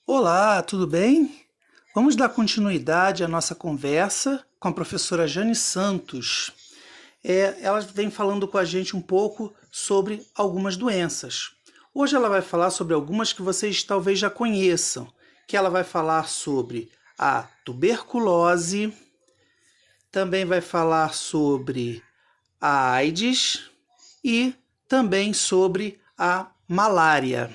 Olá, tudo bem? Vamos dar continuidade à nossa conversa com a professora Jane Santos. Ela vem falando com a gente um pouco sobre algumas doenças. Hoje ela vai falar sobre algumas que vocês talvez já conheçam, que ela vai falar sobre a tuberculose, também vai falar sobre a AIDS e também sobre a malária.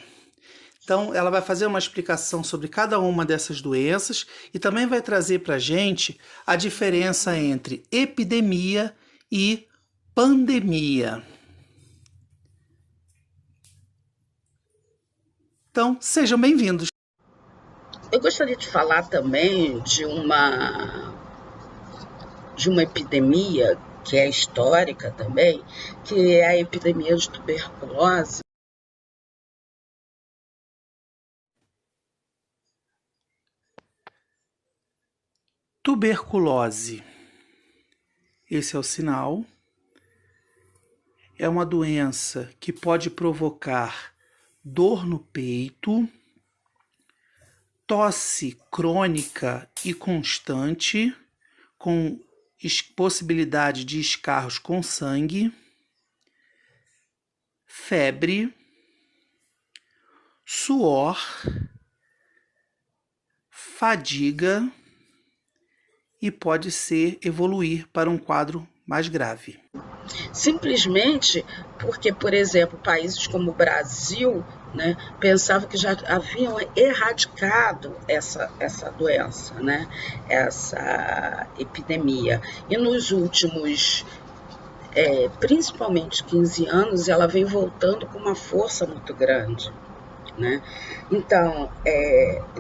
Então, ela vai fazer uma explicação sobre cada uma dessas doenças e também vai trazer para a gente a diferença entre epidemia e pandemia. Então, sejam bem-vindos. Eu gostaria de falar também de uma epidemia que é histórica também, que é a epidemia de tuberculose. Tuberculose. Esse é o sinal. É uma doença que pode provocar dor no peito, tosse crônica e constante, com possibilidade de escarros com sangue, febre, suor, fadiga e pode evoluir para um quadro mais grave. Simplesmente porque, por exemplo, países como o Brasil, né, pensavam que já haviam erradicado essa doença, né, essa epidemia. E nos últimos principalmente 15 anos, ela vem voltando com uma força muito grande. Né? Então,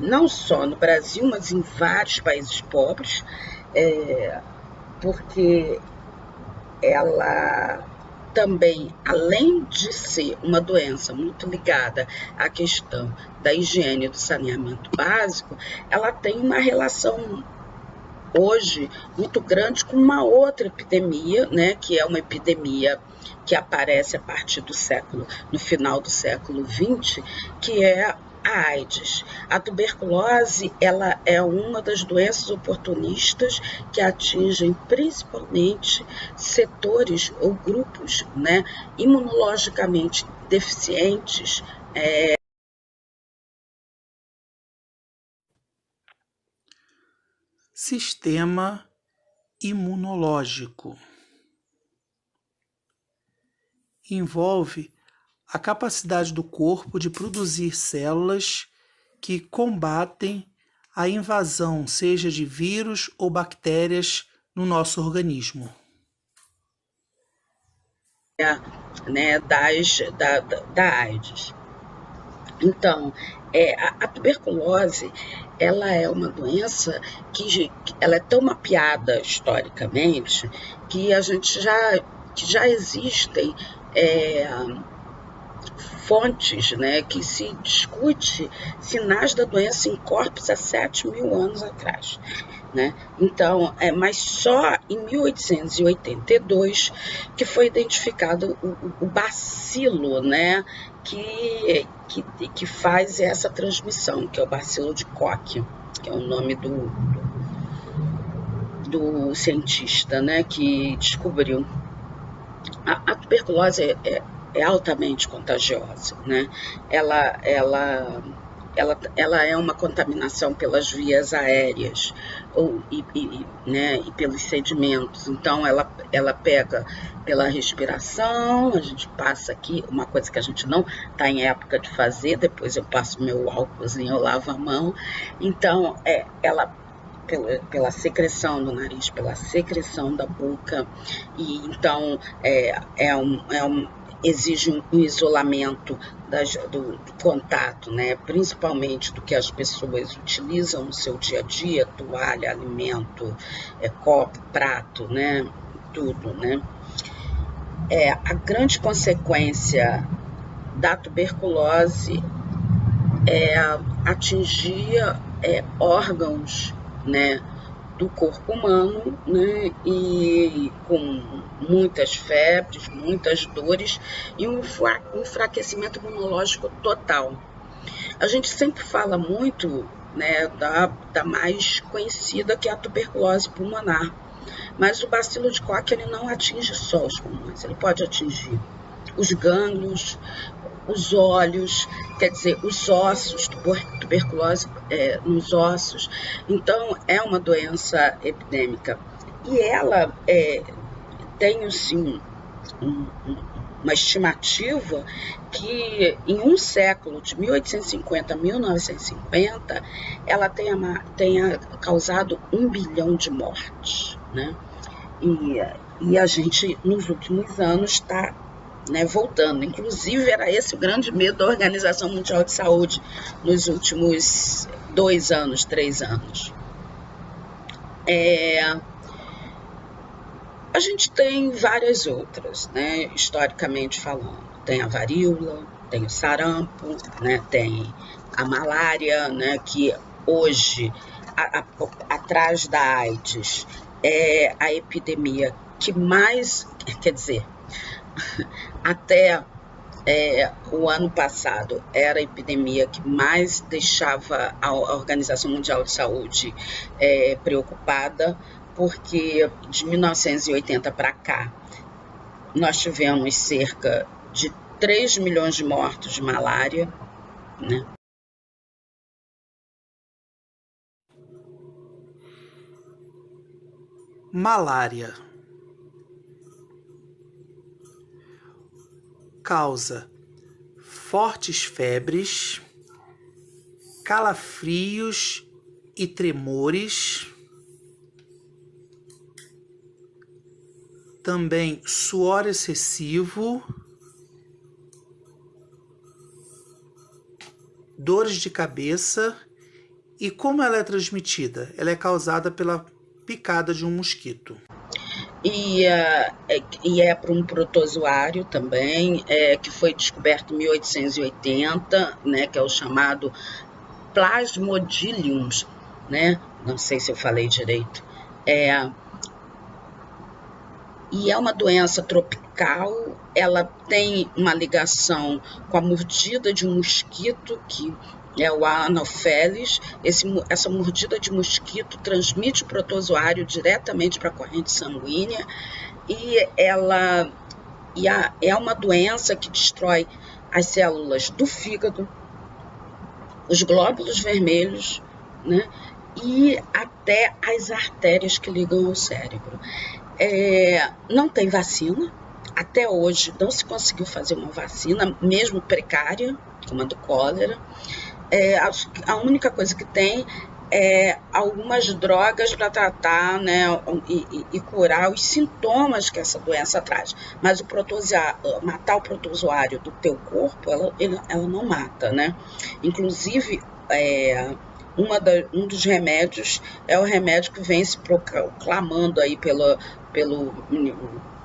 não só no Brasil, mas em vários países pobres, porque ela também, além de ser uma doença muito ligada à questão da higiene e do saneamento básico, ela tem uma relação hoje muito grande com uma outra epidemia, né, que é uma epidemia que aparece a partir no final do século XX, que é a AIDS. A tuberculose, ela é uma das doenças oportunistas que atingem principalmente setores ou grupos, né, imunologicamente deficientes. Sistema imunológico envolve a capacidade do corpo de produzir células que combatem a invasão, seja de vírus ou bactérias, no nosso organismo. Né, da AIDS. Então, a tuberculose, ela é uma doença que ela é tão mapeada historicamente que já existem fontes, né, que se discute sinais da doença em corpos há 7.000 anos atrás. Né? Então, mas só em 1882 que foi identificado o bacilo, né, que faz essa transmissão, que é o bacilo de Koch, que é o nome do cientista, né, que descobriu. A tuberculose é altamente contagiosa, né? Ela é uma contaminação pelas vias aéreas né, e pelos sedimentos. Então, ela pega pela respiração, a gente passa aqui, uma coisa que a gente não está em época de fazer, depois eu passo meu álcoolzinho, eu lavo a mão. Então, ela pela secreção do nariz, pela secreção da boca, e então exige um isolamento do contato, né? Principalmente do que as pessoas utilizam no seu dia a dia, toalha, alimento, copo, prato, né? Tudo, né? A grande consequência da tuberculose é atingir órgãos, né, do corpo humano, né, e com muitas febres, muitas dores e um enfraquecimento imunológico total. A gente sempre fala muito, né, da mais conhecida, que é a tuberculose pulmonar, mas o bacilo de Koch ele não atinge só os pulmões, ele pode atingir os gânglios, os olhos, quer dizer, os ossos, tuberculose nos ossos. Então, é uma doença epidêmica. E ela tem, assim, uma estimativa que em um século, de 1850 a 1950, ela tenha causado 1 bilhão de mortes, né? E a gente, nos últimos anos, está, né, voltando. Inclusive, era esse o grande medo da Organização Mundial de Saúde nos últimos 2 anos, 3 anos. A gente tem várias outras, né, historicamente falando. Tem a varíola, tem o sarampo, né, tem a malária, né, que hoje, atrás da AIDS, é a epidemia que mais, quer dizer, até o ano passado era a epidemia que mais deixava a Organização Mundial de Saúde preocupada, porque de 1980 para cá nós tivemos cerca de 3 milhões de mortos de malária, né? Malária causa fortes febres, calafrios e tremores, também suor excessivo, dores de cabeça. E como ela é transmitida? Ela é causada pela picada de um mosquito. E é para um protozoário também, que foi descoberto em 1880, né, que é o chamado Plasmodium, né? Não sei se eu falei direito. E é uma doença tropical, ela tem uma ligação com a mordida de um mosquito, que é o Anopheles. Essa mordida de mosquito transmite o protozoário diretamente para a corrente sanguínea, e ela é uma doença que destrói as células do fígado, os glóbulos vermelhos, né, e até as artérias que ligam ao cérebro. Não tem vacina, até hoje não se conseguiu fazer uma vacina, mesmo precária, como a do cólera. A única coisa que tem é algumas drogas para tratar, né, e curar os sintomas que essa doença traz. Mas matar o protozoário do teu corpo, ela não mata, né? Inclusive, um dos remédios é o remédio que vem se proclamando aí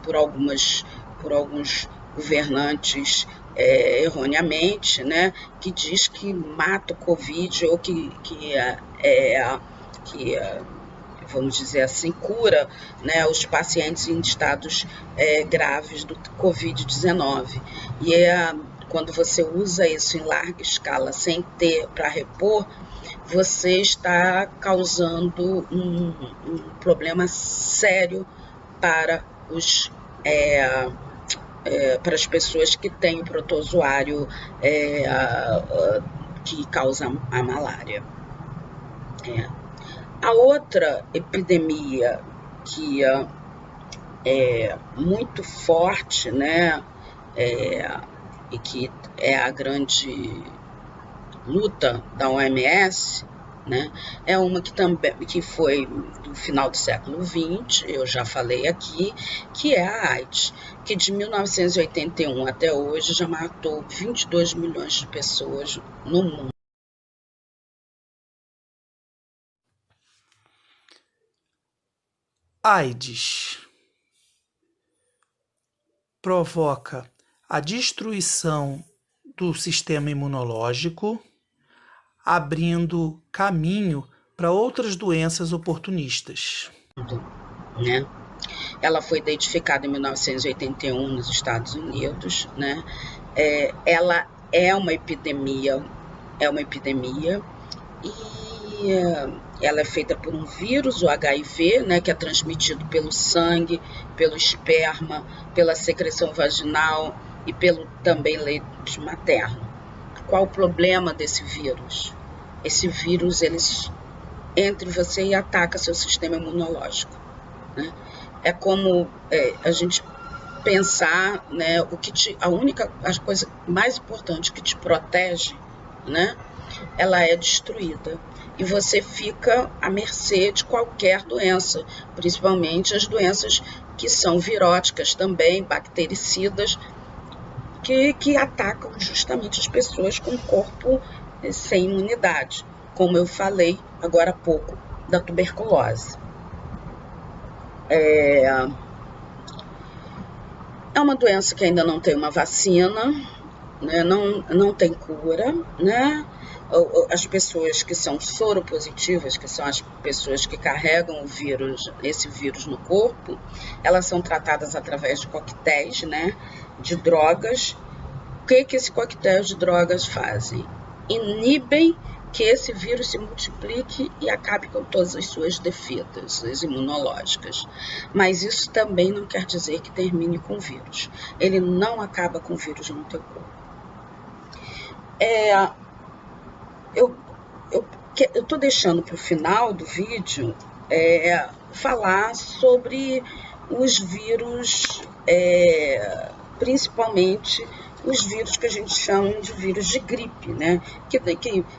por alguns governantes erroneamente, né, que diz que mata o Covid, ou que vamos dizer assim, cura, né, os pacientes em estados graves do Covid-19. E quando você usa isso em larga escala, sem ter para repor, você está causando um problema sério para para as pessoas que têm o protozoário que causa a malária. A outra epidemia que é muito forte, né, e que é a grande luta da OMS, né, é uma que foi do final do século XX, eu já falei aqui, que é a AIDS, que de 1981 até hoje já matou 22 milhões de pessoas no mundo. AIDS provoca a destruição do sistema imunológico, abrindo caminho para outras doenças oportunistas. Né? Ela foi identificada em 1981 nos Estados Unidos, né? Ela é uma epidemia é uma epidemia e ela é feita por um vírus, o HIV, né, que é transmitido pelo sangue, pelo esperma, pela secreção vaginal e pelo também leite materno. Qual o problema desse vírus? Esse vírus, ele entra em você e ataca seu sistema imunológico, né? É como a gente pensar, né, a coisa mais importante que te protege, né, ela é destruída e você fica à mercê de qualquer doença, principalmente as doenças que são viróticas também, bactericidas, que atacam justamente as pessoas com o corpo sem imunidade, como eu falei agora há pouco da tuberculose. É uma doença que ainda não tem uma vacina, né? Não tem cura, né? As pessoas que são soropositivas, que são as pessoas que carregam esse vírus no corpo, elas são tratadas através de coquetéis, né, de drogas. O que esse coquetel de drogas fazem? Inibem que esse vírus se multiplique e acabe com todas as suas defesas imunológicas. Mas isso também não quer dizer que termine com o vírus. Ele não acaba com o vírus no teu corpo. Eu estou deixando para o final do vídeo falar sobre os vírus, principalmente os vírus que a gente chama de vírus de gripe, né? Que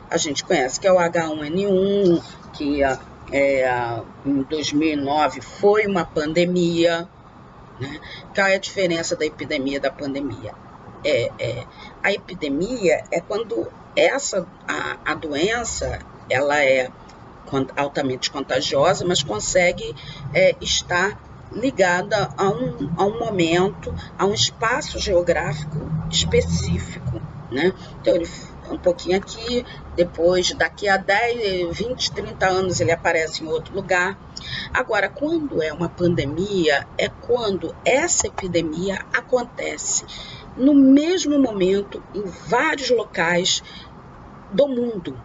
a gente conhece, que é o H1N1, que em 2009 foi uma pandemia, né? Qual é a diferença da epidemia e da pandemia? A epidemia é quando a doença ela é altamente contagiosa, mas consegue estar ligada a um momento, a um espaço geográfico específico, né? Então, ele um pouquinho aqui, depois, daqui a 10, 20, 30 anos, ele aparece em outro lugar. Agora, quando é uma pandemia, é quando essa epidemia acontece no mesmo momento, em vários locais do mundo.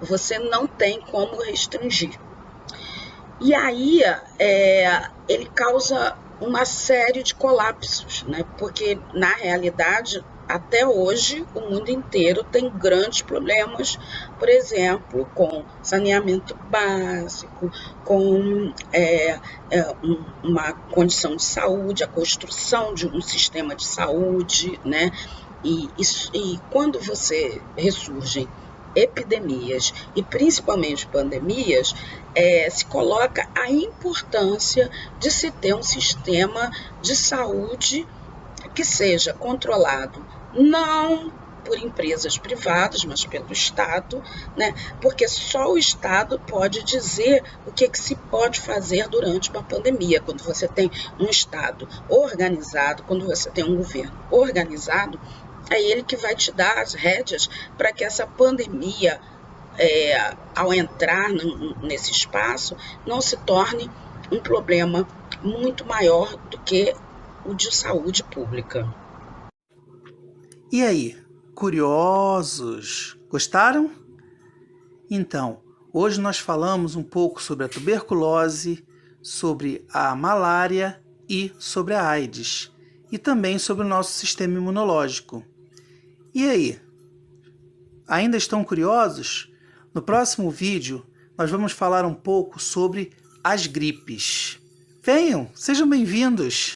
Você não tem como restringir. E aí ele causa uma série de colapsos, né? Porque, na realidade, até hoje, o mundo inteiro tem grandes problemas, por exemplo, com saneamento básico, com uma condição de saúde, a construção de um sistema de saúde, né? E quando você ressurgem epidemias e principalmente pandemias, se coloca a importância de se ter um sistema de saúde que seja controlado não por empresas privadas, mas pelo Estado, né? Porque só o Estado pode dizer o que se pode fazer durante uma pandemia. Quando você tem um Estado organizado, quando você tem um governo organizado, é ele que vai te dar as rédeas para que essa pandemia, ao entrar nesse espaço, não se torne um problema muito maior do que o de saúde pública. E aí, curiosos? Gostaram? Então, hoje nós falamos um pouco sobre a tuberculose, sobre a malária e sobre a AIDS, e também sobre o nosso sistema imunológico. E aí, ainda estão curiosos? No próximo vídeo, nós vamos falar um pouco sobre as gripes. Venham, sejam bem-vindos!